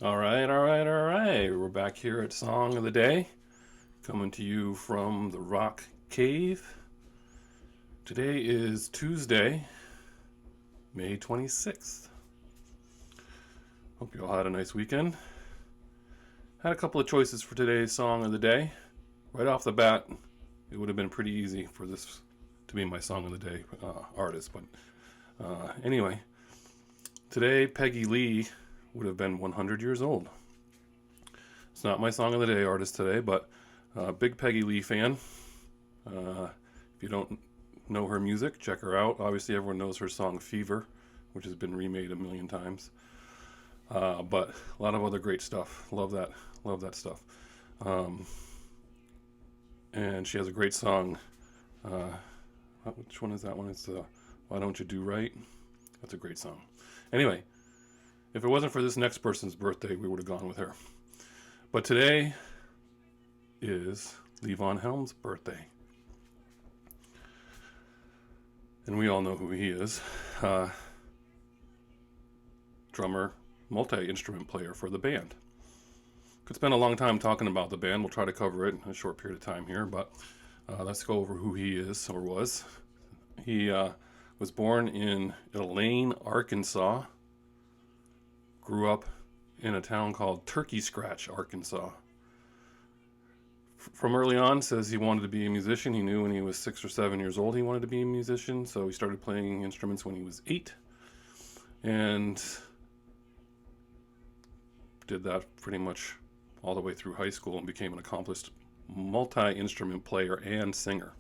All right, all right, all right. We're back here at Song of the Day, coming to you from the Rock Cave. Today is Tuesday, May 26th. Hope you all had a nice weekend. Had a couple of choices for today's Song of the Day. Right off the bat, it would have been pretty easy for this to be my Song of the Day artist. But anyway, today Peggy Lee would have been 100 years old. It's not my Song of the Day artist today, but big Peggy Lee fan. If you don't know her music, check her out. Obviously, everyone knows her song Fever, which has been remade a million times. But a lot of other great stuff. Love that stuff. And she has a great song. Which one is that one? It's Why Don't You Do Right? That's a great song. Anyway, if it wasn't for this next person's birthday, we would have gone with her. But today is Levon Helm's birthday. And we all know who he is. Drummer, multi-instrument player for the band. Could spend a long time talking about the band. We'll try to cover it in a short period of time here, but let's go over who he is, or was. He was born in Elaine, Arkansas. Grew up in a town called Turkey Scratch, Arkansas. From early on, says he wanted to be a musician. He knew when he was 6 or 7 years old he wanted to be a musician, so he started playing instruments when he was 8. And did that pretty much all the way through high school and became an accomplished multi-instrument player and singer.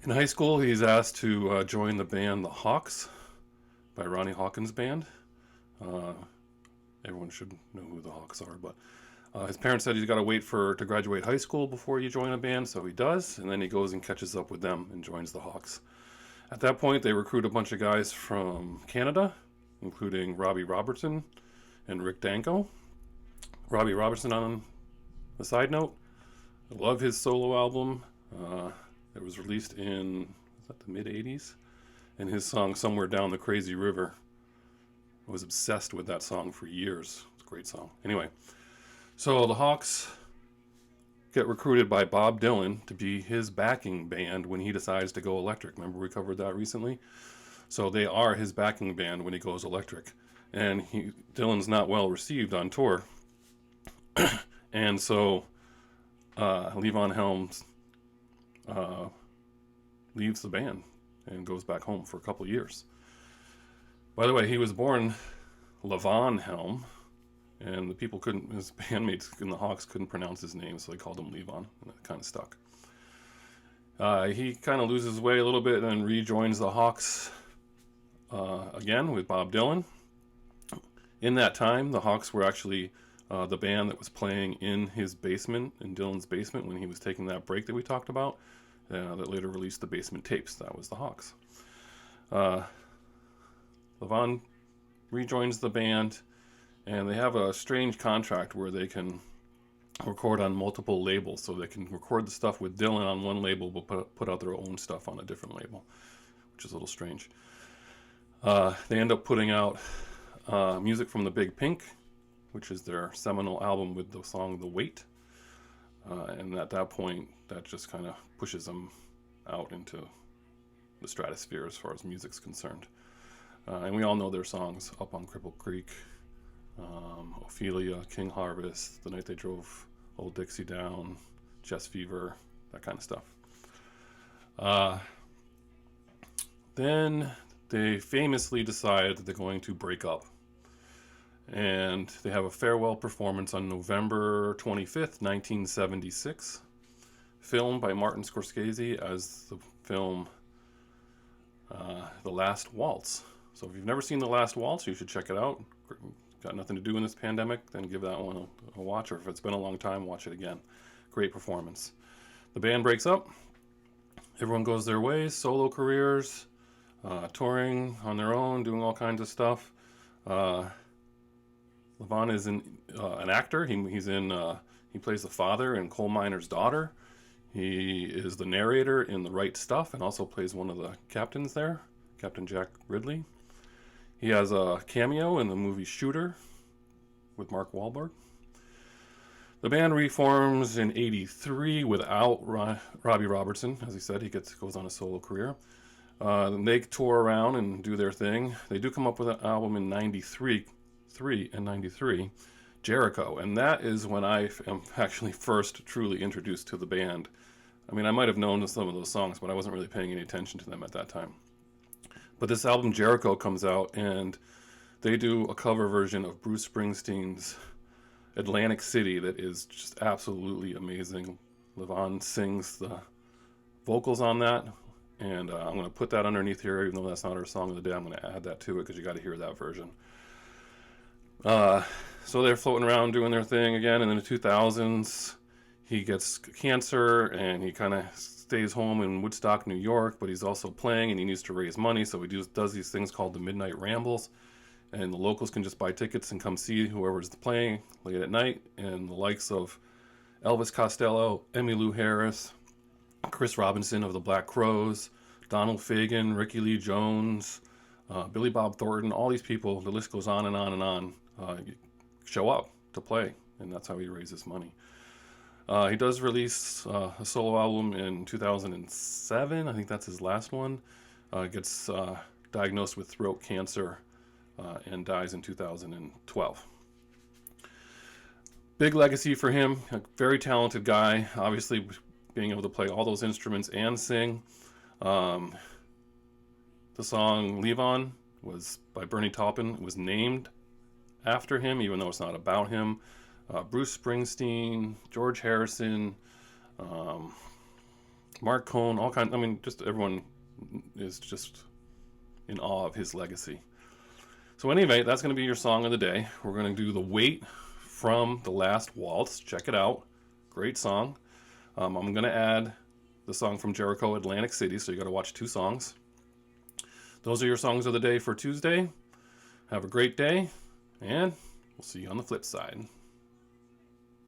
In high school, he's asked to join the band The Hawks by Ronnie Hawkins' band. Everyone should know who the Hawks are, but his parents said he's got to wait to graduate high school before you join a band, so he does, and then he goes and catches up with them and joins the Hawks. At that point, they recruit a bunch of guys from Canada, including Robbie Robertson and Rick Danko. Robbie Robertson, on a side note, I love his solo album. It was released in the mid-'80s, and his song Somewhere Down the Crazy River. I was obsessed with that song for years. It's a great song. Anyway, so the Hawks get recruited by Bob Dylan to be his backing band when he decides to go electric. Remember we covered that recently? So they are his backing band when he goes electric. And Dylan's not well received on tour. And so Levon Helm leaves the band and goes back home for a couple years. By the way, he was born Levon Helm, and his bandmates in the Hawks couldn't pronounce his name, so they called him Levon, and it kind of stuck. He kind of loses his way a little bit and then rejoins the Hawks again with Bob Dylan. In that time, the Hawks were actually the band that was playing in his basement, in Dylan's basement, when he was taking that break that we talked about, that later released the Basement Tapes. That was the Hawks. Levon rejoins the band, and they have a strange contract where they can record on multiple labels. So they can record the stuff with Dylan on one label, but put out their own stuff on a different label, which is a little strange. They end up putting out music from The Big Pink, which is their seminal album with the song The Weight. And at that point, that just kind of pushes them out into the stratosphere as far as music's concerned. And we all know their songs: Up on Cripple Creek, Ophelia, King Harvest, The Night They Drove Old Dixie Down, Chest Fever, that kind of stuff. Then they famously decide that they're going to break up. And they have a farewell performance on November 25th, 1976, filmed by Martin Scorsese as the film The Last Waltz. So if you've never seen The Last Waltz, you should check it out. Got nothing to do in this pandemic, then give that one a watch, or if it's been a long time, watch it again. Great performance. The band breaks up. Everyone goes their ways, solo careers, touring on their own, doing all kinds of stuff. Levon is an actor. He plays the father in Coal Miner's Daughter. He is the narrator in The Right Stuff and also plays one of the captains there, Captain Jack Ridley. He has a cameo in the movie Shooter, with Mark Wahlberg. The band reforms in '83 without Robbie Robertson. As he said, he goes on a solo career. They tour around and do their thing. They do come up with an album in '93, Jericho, and that is when I am actually first truly introduced to the band. I mean, I might have known some of those songs, but I wasn't really paying any attention to them at that time. But this album, Jericho, comes out, and they do a cover version of Bruce Springsteen's Atlantic City that is just absolutely amazing. Levon sings the vocals on that, and I'm going to put that underneath here, even though that's not our song of the day. I'm going to add that to it because you got to hear that version. So they're floating around doing their thing again, and in the 2000s, he gets cancer, and he kind of stays home in Woodstock, New York, but he's also playing, and he needs to raise money, so he does these things called the Midnight Rambles, and the locals can just buy tickets and come see whoever's playing late at night, and the likes of Elvis Costello, Emmylou Harris, Chris Robinson of the Black Crowes, Donald Fagen, Ricky Lee Jones, Billy Bob Thornton, all these people, the list goes on and on and on, show up to play, and that's how he raises money. He does release a solo album in 2007. I think that's his last one. Gets diagnosed with throat cancer and dies in 2012. Big legacy for him. A very talented guy. Obviously, being able to play all those instruments and sing. The song Levon was by Bernie Taupin. It was named after him, even though it's not about him. Bruce Springsteen, George Harrison, Mark Cohn, all kinds. I mean, just everyone is just in awe of his legacy. So anyway, that's going to be your song of the day. We're going to do The Wait from The Last Waltz. Check it out. Great song. I'm going to add the song from Jericho, Atlantic City, so you got to watch 2 songs. Those are your songs of the day for Tuesday. Have a great day, and we'll see you on the flip side.